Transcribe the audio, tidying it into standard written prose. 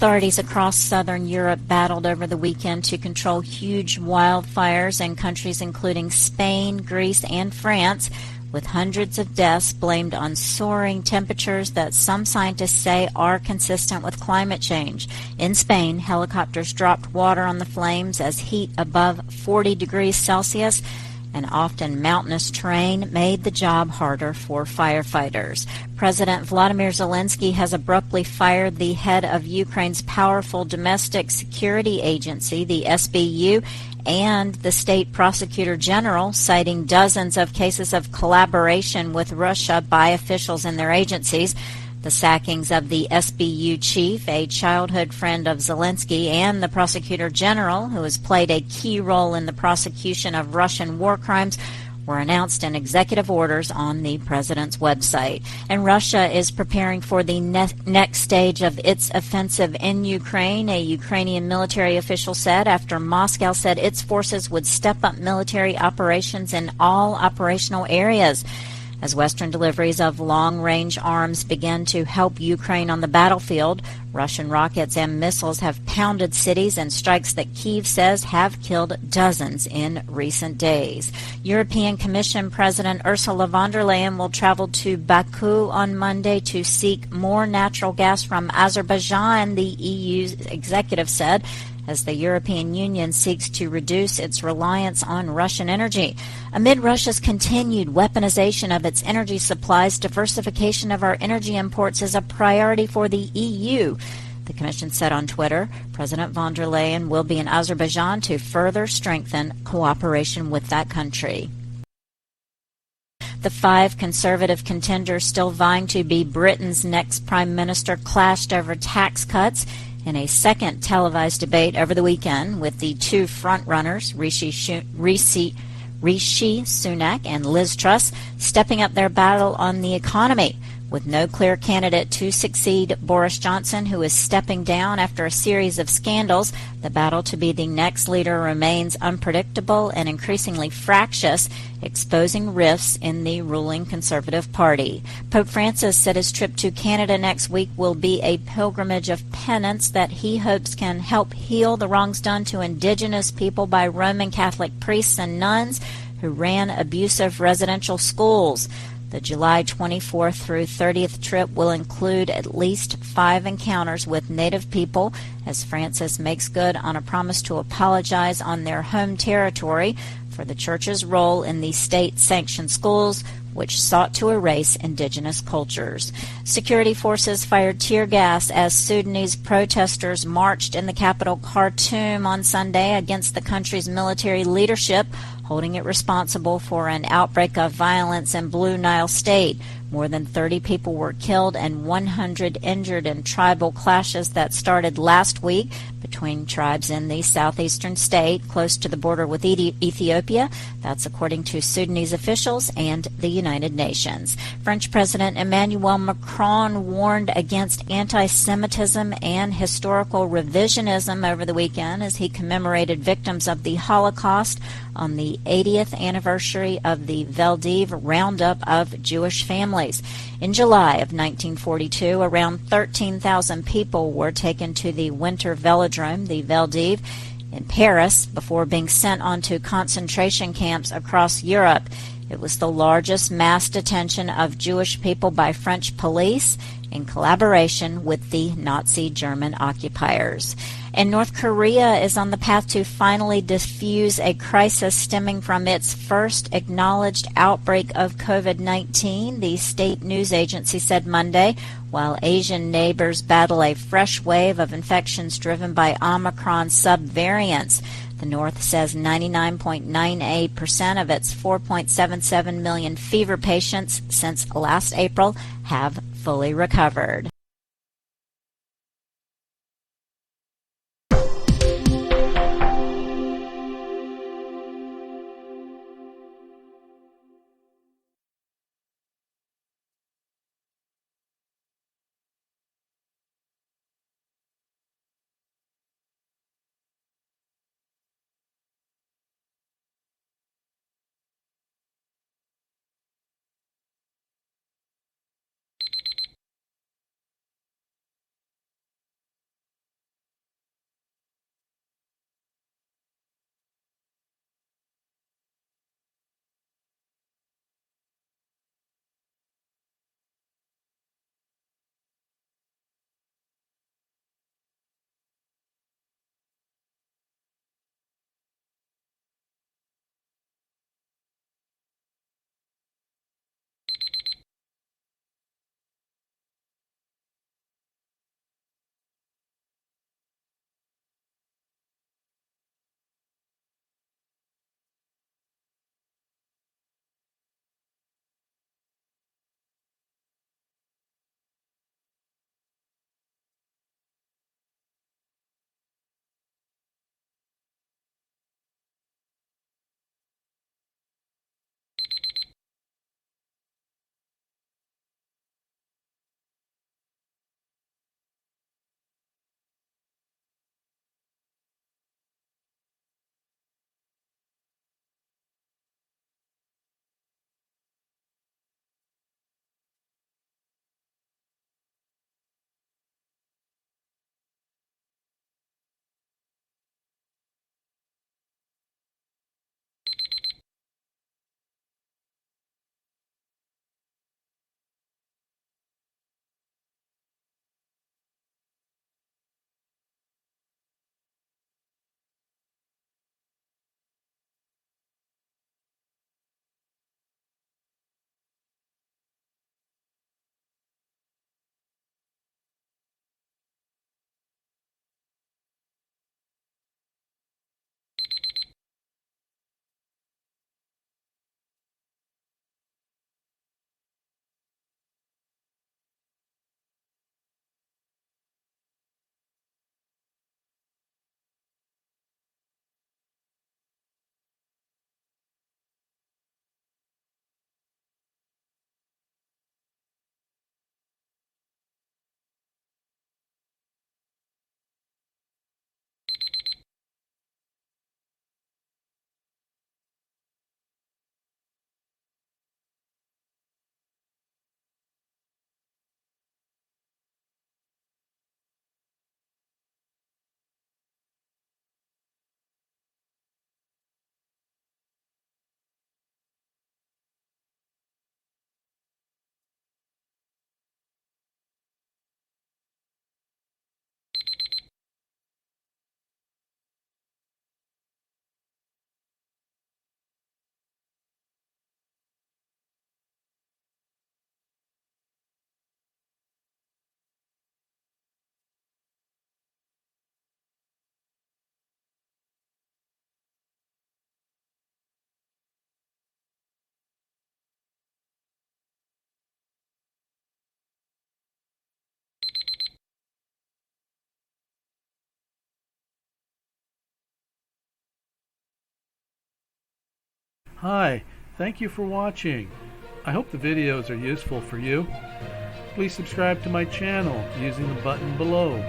Authorities across southern Europe battled over the weekend to control huge wildfires in countries including Spain, Greece, and France, with hundreds of deaths blamed on soaring temperatures that some scientists say are consistent with climate change. In Spain, helicopters dropped water on the flames as heat above 40 degrees Celsius and often mountainous terrain made the job harder for firefighters. President Volodymyr Zelensky has abruptly fired the head of Ukraine's powerful domestic security agency, the SBU, and the state prosecutor general, citing dozens of cases of collaboration with Russia by officials in their agencies. The sackings of the SBU chief, a childhood friend of Zelensky, and the prosecutor general, who has played a key role in the prosecution of Russian war crimes, were announced in executive orders on the president's website. And Russia is preparing for the next stage of its offensive in Ukraine, a Ukrainian military official said, after Moscow said its forces would step up military operations in all operational areas. As Western deliveries of long-range arms begin to help Ukraine on the battlefield, Russian rockets and missiles have pounded cities in strikes that Kyiv says have killed dozens in recent days. European Commission President Ursula von der Leyen will travel to Baku on Monday to seek more natural gas from Azerbaijan, the EU's executive said, as the European Union seeks to reduce its reliance on Russian energy. Amid Russia's continued weaponization of its energy supplies, diversification of our energy imports is a priority for the EU. The Commission said on Twitter, President von der Leyen will be in Azerbaijan to further strengthen cooperation with that country. The 5 conservative contenders still vying to be Britain's next prime minister clashed over tax cuts in a second televised debate over the weekend, with the 2 frontrunners, Rishi Sunak and Liz Truss, stepping up their battle on the economy. With no clear candidate to succeed Boris Johnson, who is stepping down after a series of scandals, the battle to be the next leader remains unpredictable and increasingly fractious, exposing rifts in the ruling Conservative Party. Pope Francis said his trip to Canada next week will be a pilgrimage of penance that he hopes can help heal the wrongs done to indigenous people by Roman Catholic priests and nuns who ran abusive residential schools. The July 24th through 30th trip will include at least 5 encounters with Native people, as Francis makes good on a promise to apologize on their home territory for the Church's role in the state-sanctioned schools, which sought to erase indigenous cultures. Security forces fired tear gas as Sudanese protesters marched in the capital Khartoum on Sunday against the country's military leadership, holding it responsible for an outbreak of violence in Blue Nile state. More than 30 people were killed and 100 injured in tribal clashes that started last week between tribes in the southeastern state close to the border with Ethiopia. That's according to Sudanese officials and the United Nations. French President Emmanuel Macron warned against anti-Semitism and historical revisionism over the weekend as he commemorated victims of the Holocaust on the 80th anniversary of the Veldiv roundup of Jewish families. In July of 1942, around 13,000 people were taken to the winter velodrome, the Veldiv, in Paris before being sent on to concentration camps across Europe. It was the largest mass detention of Jewish people by French police in collaboration with the Nazi German occupiers. And North Korea is on the path to finally defuse a crisis stemming from its first acknowledged outbreak of COVID-19, the state news agency said Monday, while Asian neighbors battle a fresh wave of infections driven by Omicron subvariants. The North says 99.98% of its 4.77 million fever patients since last April have fully recovered. Hi, thank you for watching. I hope the videos are useful for you. Please subscribe to my channel using the button below.